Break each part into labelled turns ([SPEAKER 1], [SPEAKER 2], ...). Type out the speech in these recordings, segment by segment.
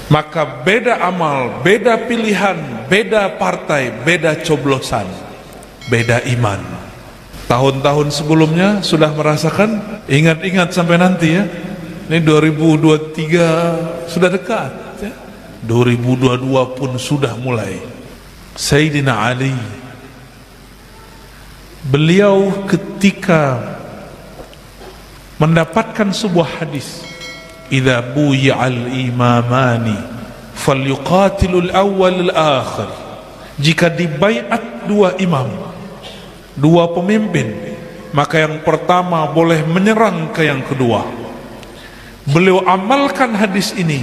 [SPEAKER 1] Maka beda amal, beda pilihan, beda partai, beda coblosan, beda iman. Tahun-tahun sebelumnya sudah merasakan, ingat-ingat sampai nanti ya. Ini 2023 sudah dekat ya. 2022 pun sudah mulai. Sayyidina Ali, beliau ketika mendapatkan sebuah hadis, idza buyi'al imamani falyuqatilul awwal al-akhir, jika dibaiat dua imam, dua pemimpin, maka yang pertama boleh menyerang ke yang kedua. Beliau amalkan hadis ini,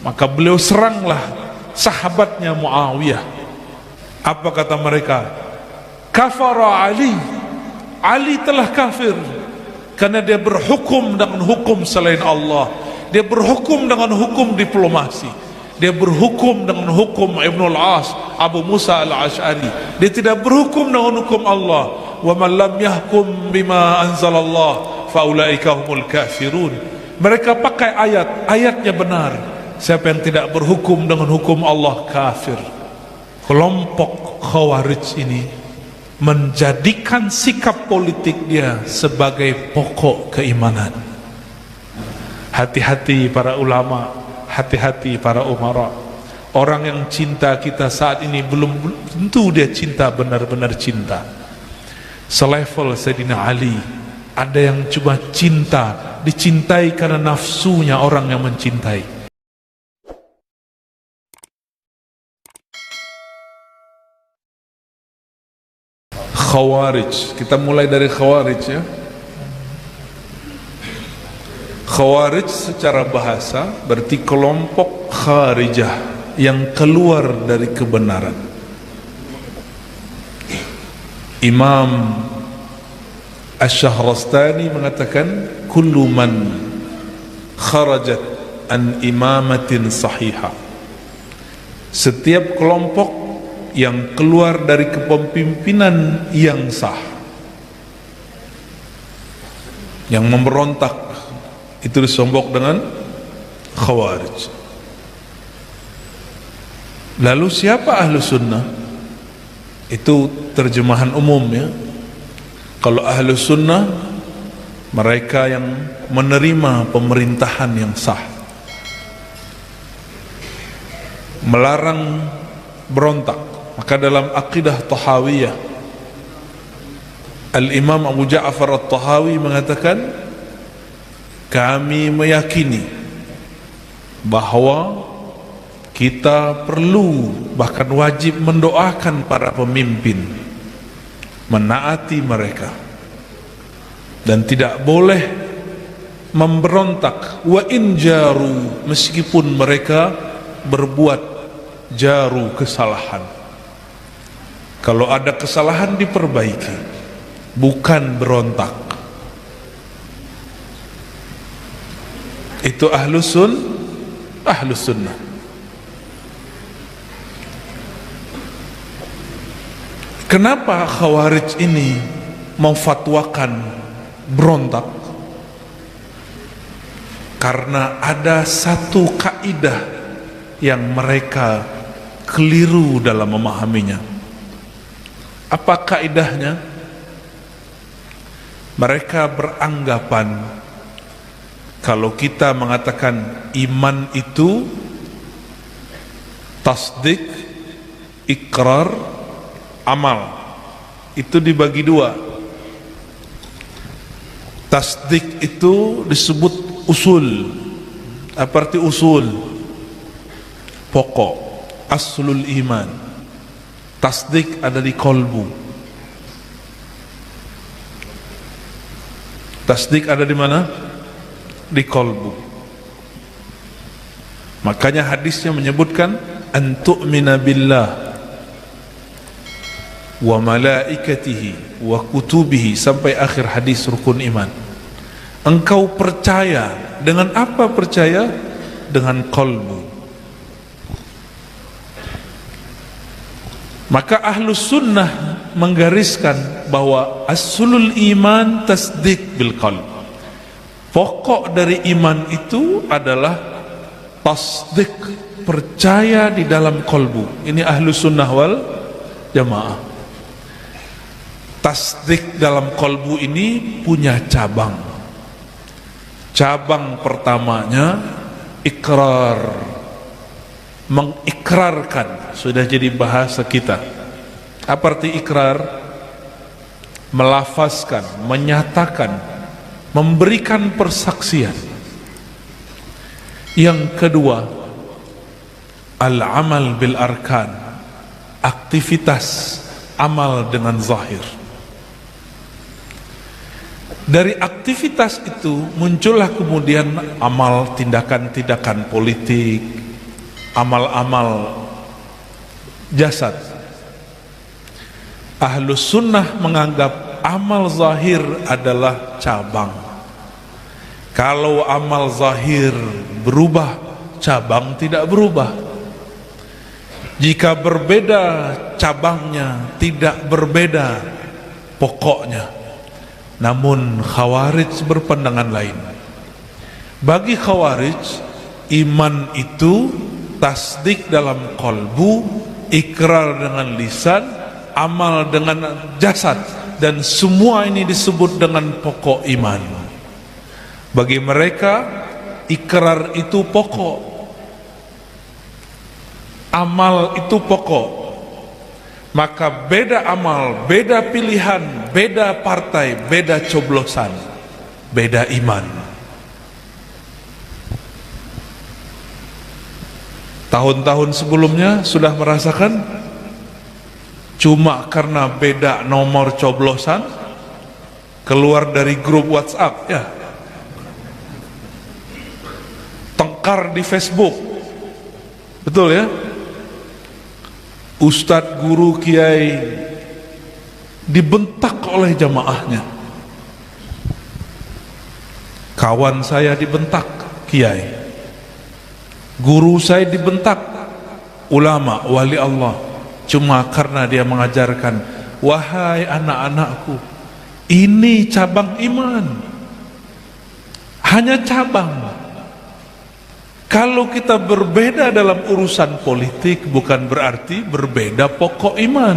[SPEAKER 1] maka beliau seranglah sahabatnya Muawiyah. Apa kata mereka? Kafara Ali, Ali telah kafir karena dia berhukum dengan hukum selain Allah. Dia berhukum dengan hukum diplomasi, dia berhukum dengan hukum Ibnul As, Abu Musa al-Ash'ari. Dia tidak berhukum dengan hukum Allah. Wa man lam yahkum bima anzalallah fa ulaika humul kafirun. Mereka pakai ayatnya benar. Siapa yang tidak berhukum dengan hukum Allah kafir. Kelompok Khawarij ini menjadikan sikap politik dia sebagai pokok keimanan. Hati-hati para ulama, hati-hati para umara. Orang yang cinta kita saat ini belum tentu dia cinta benar-benar cinta. Selevel Sayyidina Ali. Ada yang cuma cinta, dicintai karena nafsunya orang yang mencintai. Khawarij, kita mulai dari Khawarij ya. Khawarij secara bahasa berarti kelompok kharijah yang keluar dari kebenaran. Imam Asy-Syahrastani mengatakan kullu man kharajat an imamatin sahihah, setiap kelompok yang keluar dari kepemimpinan yang sah, yang memberontak, itu disebut dengan Khawarij. Lalu siapa ahlu sunnah? Itu terjemahan umum ya. Kalau ahlu sunnah, mereka yang menerima pemerintahan yang sah, melarang berontak. Maka dalam akidah Tahawiyah, Al-Imam Abu Ja'far At-Tahawi mengatakan, kami meyakini bahwa kita perlu, bahkan wajib mendoakan para pemimpin, menaati mereka, dan tidak boleh memberontak. Wa in jaru, meskipun mereka berbuat jaru, kesalahan. Kalau ada kesalahan diperbaiki, bukan berontak. Itu ahlus sunnah. Kenapa Khawarij ini memfatwakan berontak? Karena ada satu kaidah yang mereka keliru dalam memahaminya. Apa kaidahnya? Mereka beranggapan kalau kita mengatakan iman itu tasdik, ikrar, amal, itu dibagi dua. Tasdik itu disebut usul. Apa arti usul? Pokok, aslul iman. Tasdik ada di kolbu. Tasdik ada di mana? Di kolbu. Makanya hadisnya menyebutkan antu'mina billah wa malaikatihi wa kutubihi, sampai akhir hadis rukun iman. Engkau percaya dengan apa? Percaya dengan qalbu. Maka ahlus sunnah menggariskan bahwa aslul iman tasdik bil qalb. Pokok dari iman itu adalah tasdik, percaya di dalam kolbu. Ini ahlu sunnah wal jamaah. Tasdik dalam kolbu ini punya cabang. Cabang pertamanya ikrar, mengikrarkan. Sudah jadi bahasa kita. Apa arti ikrar? Melafazkan, menyatakan, memberikan persaksian. Yang kedua, al-amal bil arkan, aktivitas amal dengan zahir. Dari aktivitas itu muncullah kemudian amal, tindakan-tindakan politik, amal-amal jasad. Ahlus sunnah menganggap amal zahir adalah cabang. Kalau amal zahir berubah, cabang tidak berubah. Jika berbeda cabangnya, tidak berbeda pokoknya. Namun Khawarij berpandangan lain. Bagi Khawarij, iman itu tasdik dalam kolbu, ikrar dengan lisan, amal dengan jasad, dan semua ini disebut dengan pokok iman. Bagi mereka, ikrar itu pokok, amal itu pokok. Maka beda amal, beda pilihan, beda partai, beda coblosan, beda iman. Tahun-tahun sebelumnya sudah merasakan, cuma karena beda nomor coblosan keluar dari grup WhatsApp, ya, tengkar di Facebook, betul ya. Ustadz, guru, kiai dibentak oleh jamaahnya. Kawan saya dibentak kiai, guru saya dibentak ulama, wali Allah, cuma karena dia mengajarkan, wahai anak-anakku, ini cabang iman, hanya cabang. Kalau kita berbeda dalam urusan politik, bukan berarti berbeda pokok iman.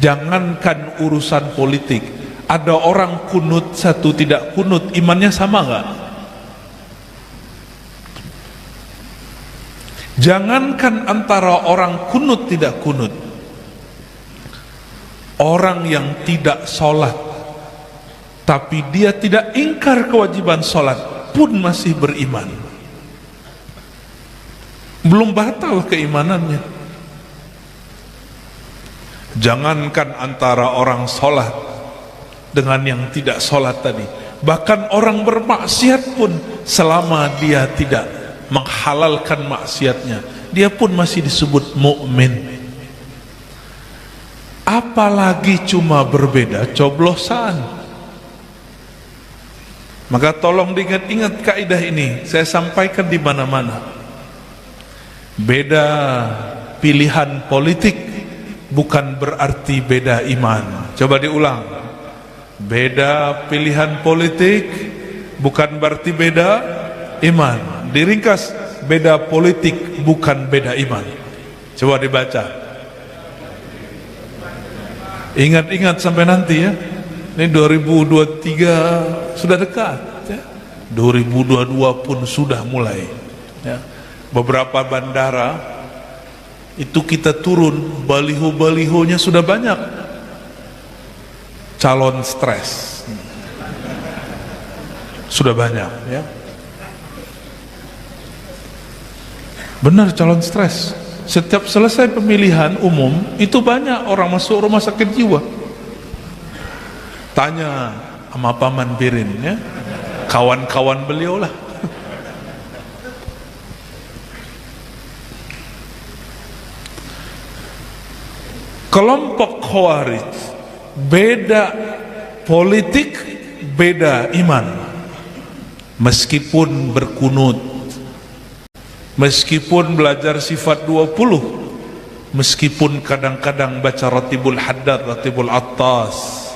[SPEAKER 1] Jangankan urusan politik, ada orang kunut, satu tidak kunut, imannya sama gak? Jangankan antara orang kunut tidak kunut, orang yang tidak sholat tapi dia tidak ingkar kewajiban sholat pun masih beriman, belum batal keimanannya. Jangankan antara orang sholat dengan yang tidak sholat tadi, bahkan orang bermaksiat pun selama dia tidak menghalalkan maksiatnya, dia pun masih disebut mukmin. Apalagi cuma berbeda coblosan. Maka tolong diingat-ingat kaidah ini, saya sampaikan di mana-mana. Beda pilihan politik bukan berarti beda iman. Coba diulang. Beda pilihan politik bukan berarti beda iman. Diringkas, beda politik bukan beda iman. Coba dibaca. Ingat-ingat sampai nanti ya. Ini 2023 sudah dekat ya. 2022 pun sudah mulai ya. Beberapa bandara itu kita turun, baliho-balihonya sudah banyak, calon stres sudah banyak ya. Benar, calon stres. Setiap selesai pemilihan umum itu banyak orang masuk rumah sakit jiwa. Tanya sama Paman Birin ya, kawan-kawan beliau lah. Kelompok Khawarij beda politik, beda iman. Meskipun berkunut, meskipun belajar sifat 20, meskipun kadang-kadang baca Ratibul Haddad, Ratibul Attas,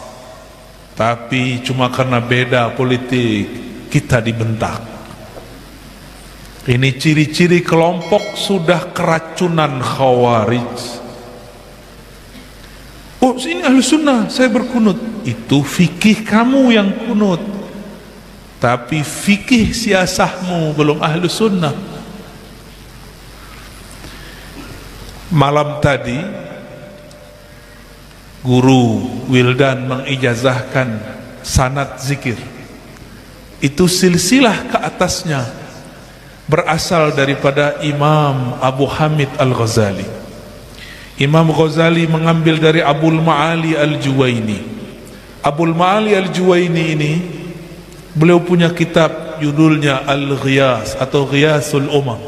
[SPEAKER 1] tapi cuma karena beda politik kita dibentak. Ini ciri-ciri kelompok sudah keracunan Khawarij. Oh, ini ahlu sunnah, saya berkunut. Itu fikih kamu yang kunut, tapi fikih siasahmu belum ahlu sunnah. Malam tadi guru Wildan mengijazahkan sanad zikir. Itu silsilah ke atasnya berasal daripada Imam Abu Hamid Al-Ghazali. Imam Ghazali mengambil dari Abul Ma'ali Al-Juwaini. Abul Ma'ali Al-Juwaini ini beliau punya kitab judulnya Al-Ghiyas atau Ghiyasul Umam.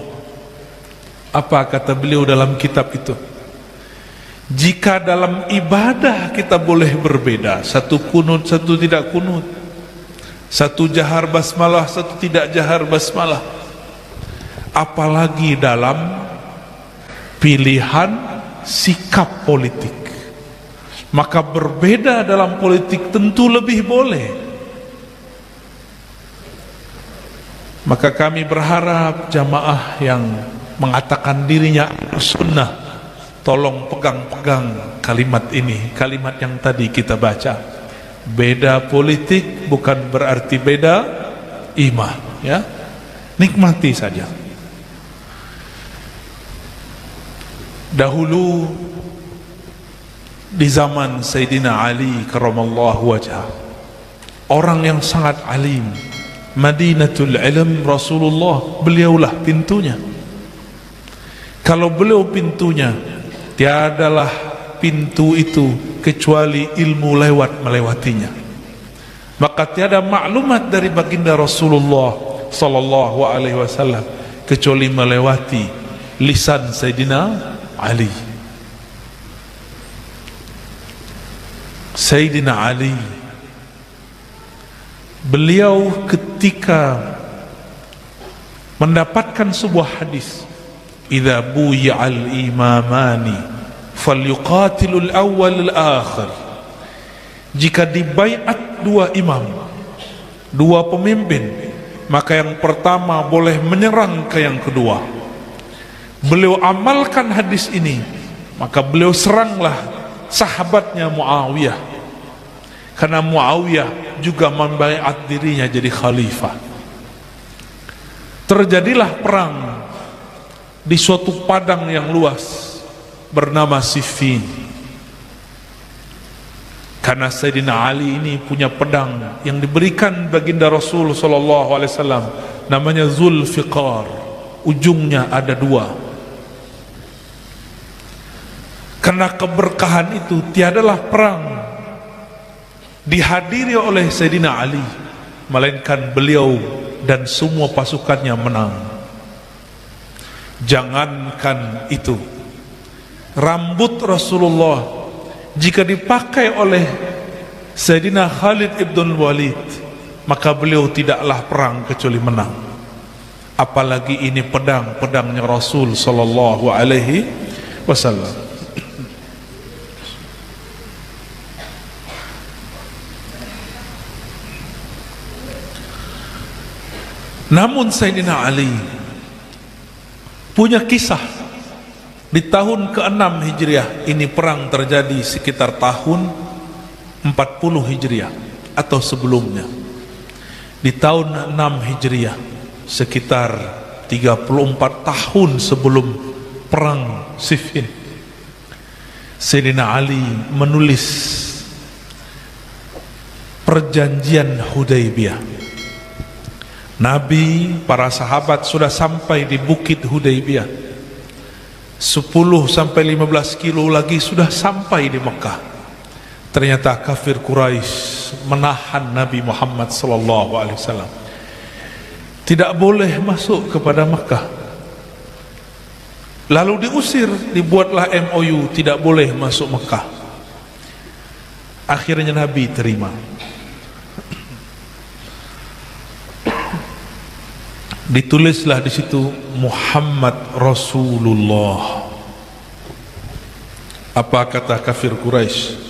[SPEAKER 1] Apa kata beliau dalam kitab itu? Jika dalam ibadah kita boleh berbeda, satu kunut, satu tidak kunut, satu jahar basmalah, satu tidak jahar basmalah, apalagi dalam pilihan sikap politik, maka berbeda dalam politik tentu lebih boleh. Maka kami berharap jamaah yang mengatakan dirinya sunnah, tolong pegang-pegang kalimat ini, kalimat yang tadi kita baca. Beda politik bukan berarti beda iman, ya. Nikmati saja. Dahulu di zaman Sayyidina Ali karramallahu wajhah, orang yang sangat alim, Madinatul Ilm Rasulullah, beliaulah pintunya. Kalau beliau pintunya, tiadalah pintu itu kecuali ilmu lewat melewatinya. Maka tiada maklumat dari baginda Rasulullah sallallahu alaihi wasallam kecuali melewati lisan Sayyidina Ali. Sayyidina Ali, beliau ketika mendapatkan sebuah hadis, idza buyi'al imamani falyuqatilul awwal al-akhir, jika dibaiat dua imam, dua pemimpin, maka yang pertama boleh menyerang ke yang kedua. Beliau amalkan hadis ini, maka beliau seranglah sahabatnya Muawiyah, karena Muawiyah juga membaiat dirinya jadi khalifah. Terjadilah perang di suatu padang yang luas bernama Siffin, karena Sayyidina Ali ini punya pedang yang diberikan baginda Rasul sallallahu alaihi wasallam, namanya Zulfiqar, ujungnya ada dua. Karena keberkahan itu tiadalah perang dihadiri oleh Sayyidina Ali, melainkan beliau dan semua pasukannya menang. Jangankan itu, rambut Rasulullah jika dipakai oleh Sayyidina Khalid ibn Walid, maka beliau tidaklah perang kecuali menang. Apalagi ini pedangnya Rasul sallallahu alaihi wasallam. Namun Sayyidina Ali punya kisah. Di tahun ke-6 Hijriah, ini perang terjadi sekitar tahun 40 Hijriah atau sebelumnya. Di tahun 6 Hijriah, sekitar 34 tahun sebelum perang Siffin, Sayyidina Ali menulis perjanjian Hudaybiyah. Nabi, para sahabat sudah sampai di bukit Hudaybiyah, 10 sampai 15 kilo lagi sudah sampai di Mekah. Ternyata kafir Quraisy menahan Nabi Muhammad sallallahu alaihi wasallam, tidak boleh masuk kepada Mekah. Lalu diusir, dibuatlah MOU, tidak boleh masuk Mekah. Akhirnya Nabi terima. Ditulislah di situ Muhammad Rasulullah. Apa kata kafir Quraisy?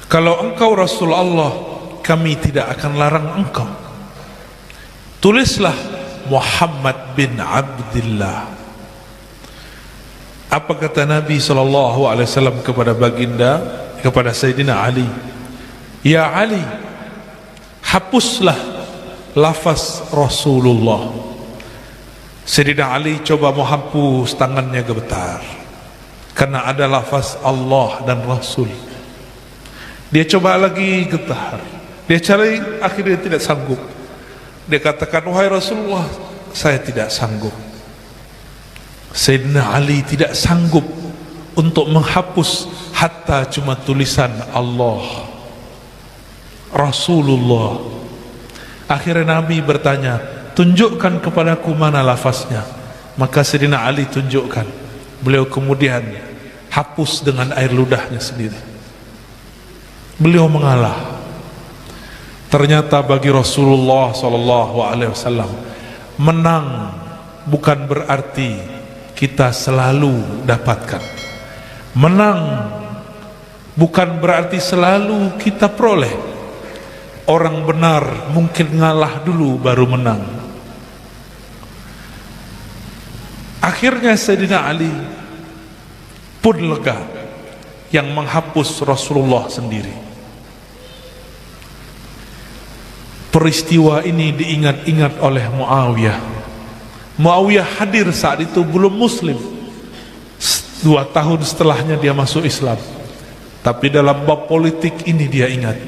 [SPEAKER 1] Kalau engkau Rasul Allah, kami tidak akan larang engkau. Tulislah Muhammad bin Abdullah. Apa kata Nabi SAW kepada baginda, kepada Sayyidina Ali? Ya Ali, hapuslah lafaz Rasulullah. Sayyidina Ali coba menghapus, tangannya gemetar karena ada lafaz Allah dan Rasul. Dia coba lagi, getar. Dia cari, akhirnya tidak sanggup. Dia katakan, wahai Rasulullah, saya tidak sanggup. Sayyidina Ali tidak sanggup untuk menghapus hatta cuma tulisan Allah, Rasulullah. Akhirnya Nabi bertanya, tunjukkan kepadaku mana lafaznya. Maka Sayyidina Ali tunjukkan. Beliau kemudian hapus dengan air ludahnya sendiri. Beliau mengalah. Ternyata bagi Rasulullah SAW, menang bukan berarti kita selalu dapatkan. Menang bukan berarti selalu kita peroleh. Orang benar mungkin ngalah dulu baru menang. Akhirnya Sayyidina Ali pun lega yang menghapus Rasulullah sendiri. Peristiwa ini diingat-ingat oleh Muawiyah. Muawiyah hadir saat itu belum muslim. 2 tahun setelahnya dia masuk Islam. Tapi dalam bab politik ini dia ingat,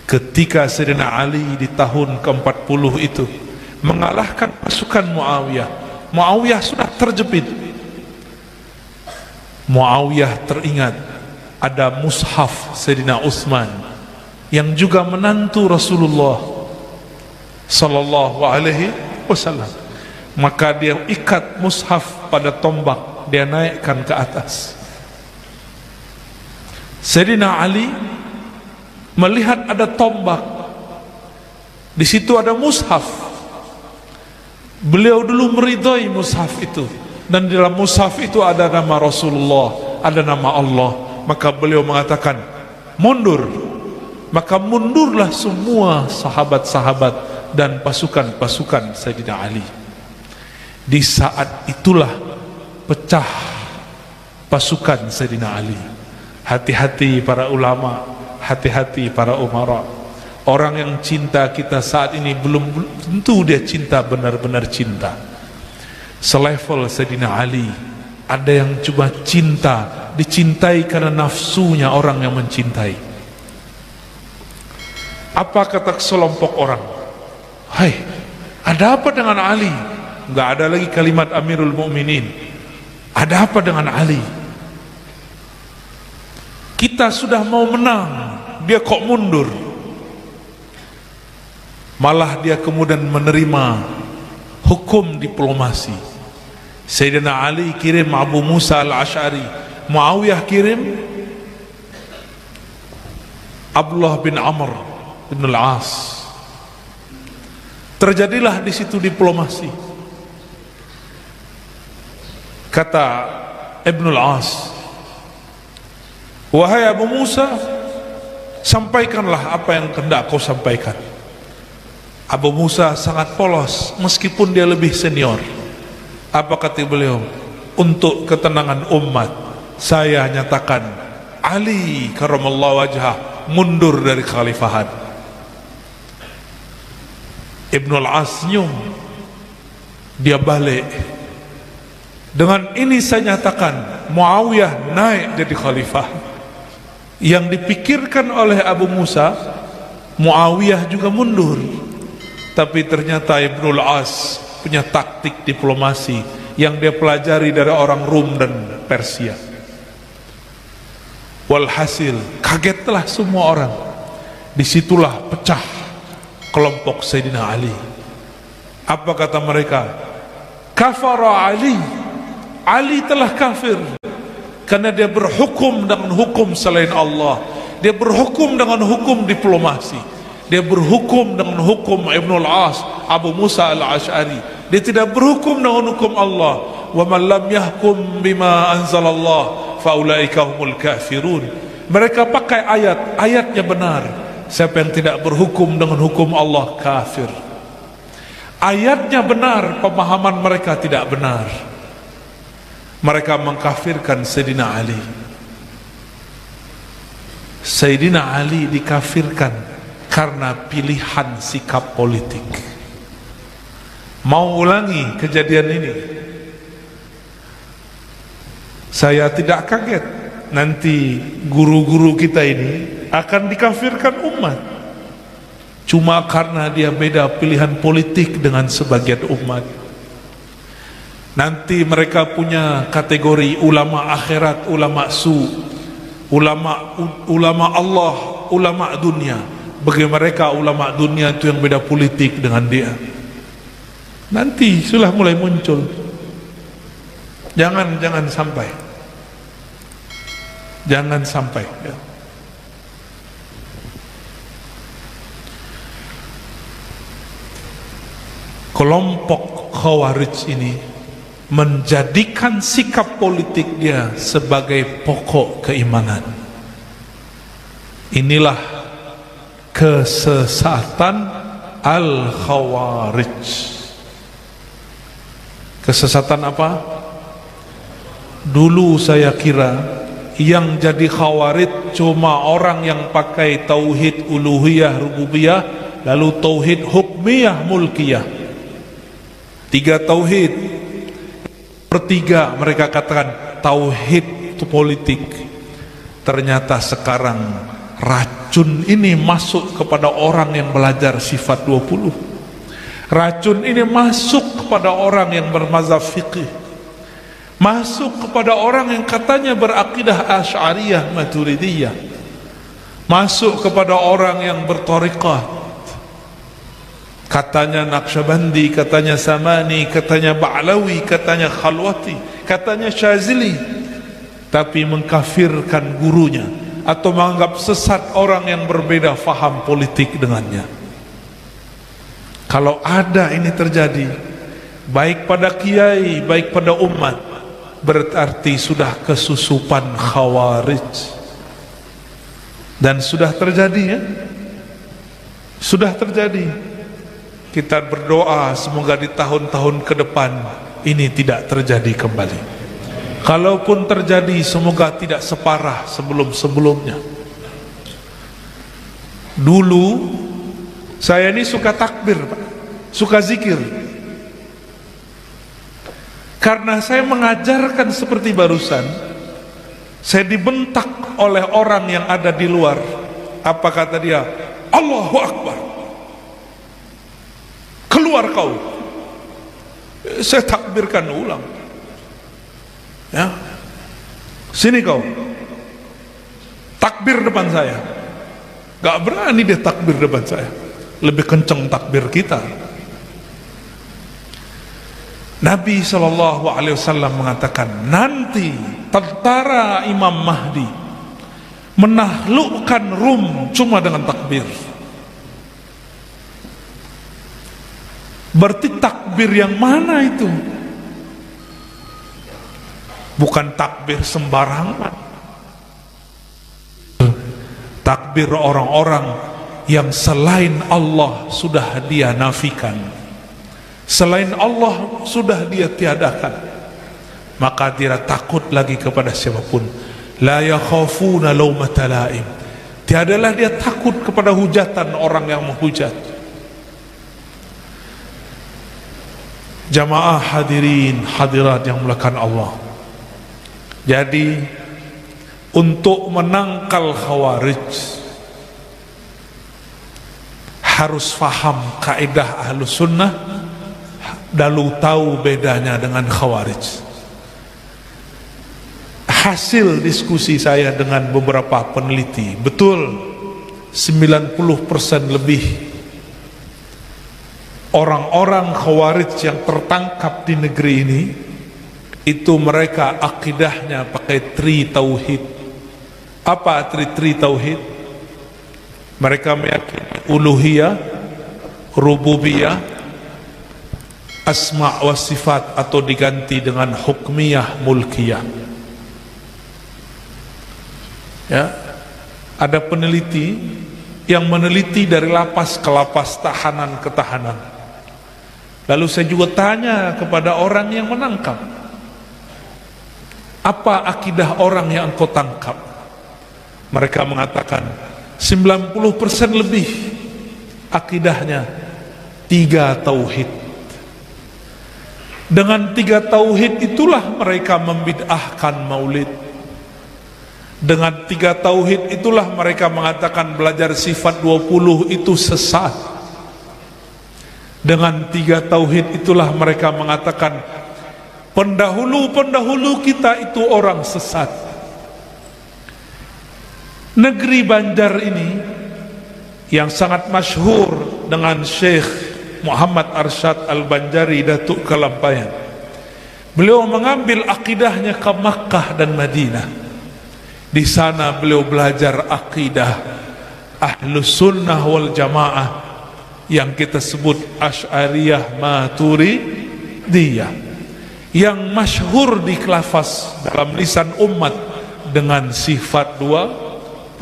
[SPEAKER 1] ketika Sayyidina Ali di tahun ke-40 itu mengalahkan pasukan Muawiyah. Muawiyah sudah terjepit. Muawiyah teringat ada mushaf Sayyidina Utsman yang juga menantu Rasulullah sallallahu alaihi wasallam. Maka dia ikat mushaf pada tombak, dia naikkan ke atas. Sayyidina Ali melihat ada tombak, di situ ada mushaf. Beliau dulu meridhai mushaf itu, dan di dalam mushaf itu ada nama Rasulullah, ada nama Allah. Maka beliau mengatakan, mundur. Maka mundurlah semua sahabat-sahabat dan pasukan-pasukan Sayyidina Ali. Di saat itulah pecah pasukan Sayyidina Ali. Hati-hati para ulama, hati-hati para umara. Orang yang cinta kita saat ini belum tentu dia cinta benar-benar cinta. Selevel Sayyidina Ali, ada yang cuma cinta, dicintai karena nafsunya orang yang mencintai. Apa kata sekelompok orang? Hai, ada apa dengan Ali? Enggak ada lagi kalimat Amirul Mukminin. Ada apa dengan Ali? Kita sudah mau menang, dia kok mundur? Malah dia kemudian menerima hukum diplomasi. Sayyidina Ali kirim Abu Musa al-Ash'ari, Muawiyah kirim Abdullah bin Amr bin al-As. Terjadilah di situ diplomasi. Kata Ibn al-As, wahai Abu Musa, sampaikanlah apa yang hendak kau sampaikan. Abu Musa sangat polos meskipun dia lebih senior. Apa kata beliau? Untuk ketenangan umat, saya nyatakan Ali karamallahu wajhah mundur dari khalifahan. Ibn al-As senyum, dia balik. Dengan ini saya nyatakan Muawiyah naik jadi khalifah. Yang dipikirkan oleh Abu Musa, Muawiyah juga mundur. Tapi ternyata Ibn al-As punya taktik diplomasi yang dia pelajari dari orang Rum dan Persia. Walhasil kagetlah semua orang. Disitulah pecah kelompok Sayyidina Ali. Apa kata mereka? Kafara Ali, Ali telah kafir karena dia berhukum dengan hukum selain Allah. Dia berhukum dengan hukum diplomasi. Dia berhukum dengan hukum Ibn al-As, Abu Musa al-Ash'ari. Dia tidak berhukum dengan hukum Allah. Wa man lam yahkum bima anzalallah fa ulaika humul kafirun. Mereka pakai ayat, ayatnya benar. Siapa yang tidak berhukum dengan hukum Allah kafir. Ayatnya benar, pemahaman mereka tidak benar. Mereka mengkafirkan Sayyidina Ali. Sayyidina Ali dikafirkan karena pilihan sikap politik. Mau ulangi kejadian ini? Saya tidak kaget nanti guru-guru kita ini akan dikafirkan umat cuma karena dia beda pilihan politik dengan sebagian umat. Nanti mereka punya kategori ulama akhirat, ulama su, ulama Allah, ulama dunia. Bagi mereka ulama dunia itu yang beda politik dengan dia. Nanti sudah mulai muncul. Jangan sampai. Jangan sampai ya. Kelompok Khawarij ini menjadikan sikap politik dia sebagai pokok keimanan. Inilah kesesatan Al-Khawarij. Kesesatan apa? Dulu saya kira yang jadi Khawarij cuma orang yang pakai tauhid uluhiyah rububiyah, lalu tauhid hukmiyah mulkiyah. 3 tauhid. Pertiga mereka katakan tauhid itu politik. Ternyata sekarang racun ini masuk kepada orang yang belajar sifat 20. Racun ini masuk kepada orang yang bermazhab fiqih, masuk kepada orang yang katanya berakidah Asy'ariyah Maturidiyah, masuk kepada orang yang berthariqah, katanya Naqsyabandi, katanya Samani, katanya Ba'lawi, katanya Khalwati, katanya Syazili, tapi mengkafirkan gurunya atau menganggap sesat orang yang berbeda faham politik dengannya. Kalau ada ini terjadi, baik pada kiai, baik pada umat, berarti sudah kesusupan Khawarij. Dan sudah terjadi ya, sudah terjadi. Kita berdoa semoga di tahun-tahun ke depan ini tidak terjadi kembali. Kalaupun terjadi, semoga tidak separah sebelum-sebelumnya. Dulu saya ini suka takbir, Pak, suka zikir, karena saya mengajarkan seperti barusan. Saya dibentak oleh orang yang ada di luar. Apa kata dia? Allahu Akbar, keluar kau. Saya takbirkan ulang, ya, sini kau, takbir depan saya. Gak berani dia takbir depan saya, lebih kenceng takbir kita. Nabi SAW mengatakan nanti tentara Imam Mahdi menaklukkan Rum cuma dengan takbir. Berarti takbir yang mana itu? Bukan takbir sembarangan. Takbir orang-orang yang selain Allah sudah dia nafikan, selain Allah sudah dia tiadakan, maka dia takut lagi kepada siapapun. La yakhafuna laumata laim. Tiadalah dia takut kepada hujatan orang yang menghujat. Jamaah hadirin hadirat yang mulakan Allah. Jadi untuk menangkal Khawarij harus faham kaidah Ahlus Sunnah, lalu tahu bedanya dengan Khawarij. Hasil diskusi saya dengan beberapa peneliti, betul 90% lebih orang-orang Khawarij yang tertangkap di negeri ini itu mereka akidahnya pakai tri tauhid. Apa tri tauhid? Mereka meyakini uluhiyah, rububiyah, asma wa sifat, atau diganti dengan hukmiyah mulkiyah. Ya, ada peneliti yang meneliti dari lapas ke lapas, tahanan ke tahanan. Lalu saya juga tanya kepada orang yang menangkap, apa akidah orang yang engkau tangkap? Mereka mengatakan 90% lebih akidahnya 3 tauhid. Dengan 3 tauhid itulah mereka membid'ahkan maulid. Dengan 3 tauhid itulah mereka mengatakan belajar sifat 20 itu sesat. Dengan 3 tauhid itulah mereka mengatakan pendahulu-pendahulu kita itu orang sesat. Negeri Banjar ini yang sangat masyhur dengan Syekh Muhammad Arsyad Al-Banjari, Datuk Kelampayan. Beliau mengambil akidahnya ke Makkah dan Madinah. Di sana beliau belajar akidah Ahlus Sunnah wal Jamaah yang kita sebut Asy'ariyah Maturidiyah, yang masyhur dikelafaz dalam lisan umat dengan sifat 20.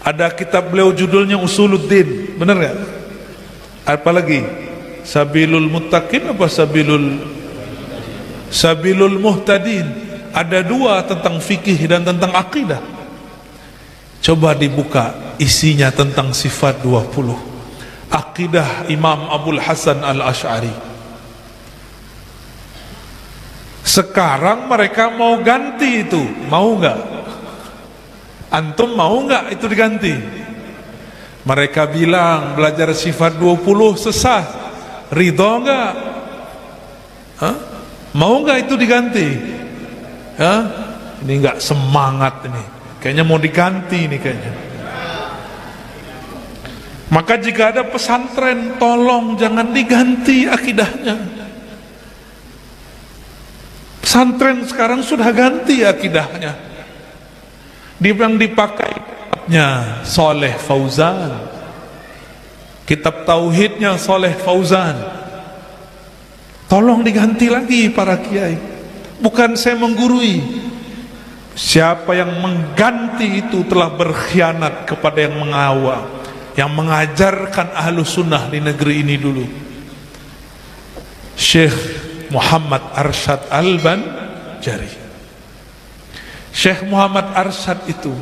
[SPEAKER 1] Ada kitab beliau judulnya Usuluddin, benar gak? Apalagi Sabilul Muttaqin apa Sabilul Muhtadin. Ada 2 tentang fikih dan tentang akidah. Coba dibuka, isinya tentang sifat 20. Akidah Imam Abul Hasan Al-Asy'ari. Sekarang mereka mau ganti itu, mau nggak? Antum mau nggak itu diganti? Mereka bilang belajar sifat 20 sesat. Ridho nggak? Mau nggak itu diganti? Ini nggak semangat ini. Kayaknya mau diganti ini kayaknya. Maka jika ada pesantren, tolong jangan diganti akidahnya. Pesantren sekarang sudah ganti akidahnya. Yang dipakai kitabnya Saleh Fauzan, kitab tauhidnya Saleh Fauzan. Tolong diganti lagi para kiai. Bukan saya menggurui. Siapa yang mengganti itu telah berkhianat kepada yang mengawal, yang mengajarkan Ahlus Sunnah di negeri ini dulu. Syekh Muhammad Arsyad Al-Banjari. Syekh Muhammad Arsyad itu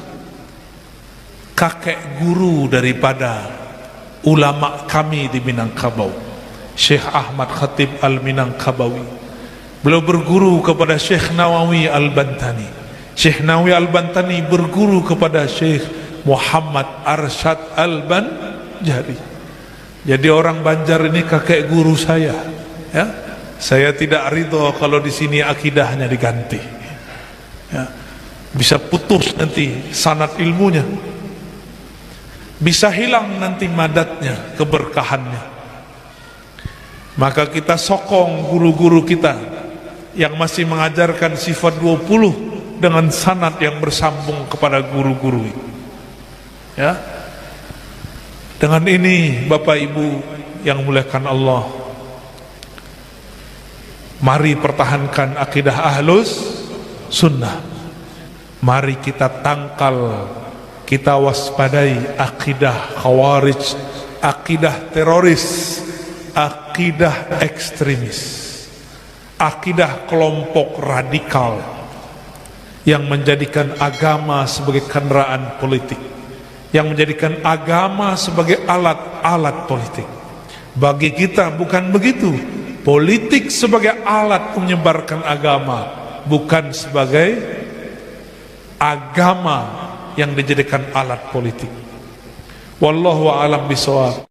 [SPEAKER 1] kakek guru daripada ulama kami di Minangkabau, Syekh Ahmad Khatib Al-Minangkabawi. Beliau berguru kepada Syekh Nawawi Al-Bantani. Syekh Nawawi Al-Bantani berguru kepada Syekh Muhammad Arsyad Al-Banjari. Jadi orang Banjar ini kakek guru saya, ya. Saya tidak ridho kalau di sini akidahnya diganti, ya. Bisa putus nanti sanad ilmunya, bisa hilang nanti madatnya, keberkahannya. Maka kita sokong guru-guru kita yang masih mengajarkan sifat 20 dengan sanad yang bersambung kepada guru-guru, ya. Dengan ini Bapak Ibu yang muliakan Allah, mari pertahankan akidah Ahlus Sunnah. Mari kita tangkal, kita waspadai akidah Khawarij, akidah teroris, akidah ekstremis, akidah kelompok radikal yang menjadikan agama sebagai kendaraan politik, yang menjadikan agama sebagai alat-alat politik. Bagi kita bukan begitu. Politik sebagai alat menyebarkan agama, bukan sebagai agama yang dijadikan alat politik. Wallahu a'lam bishawab.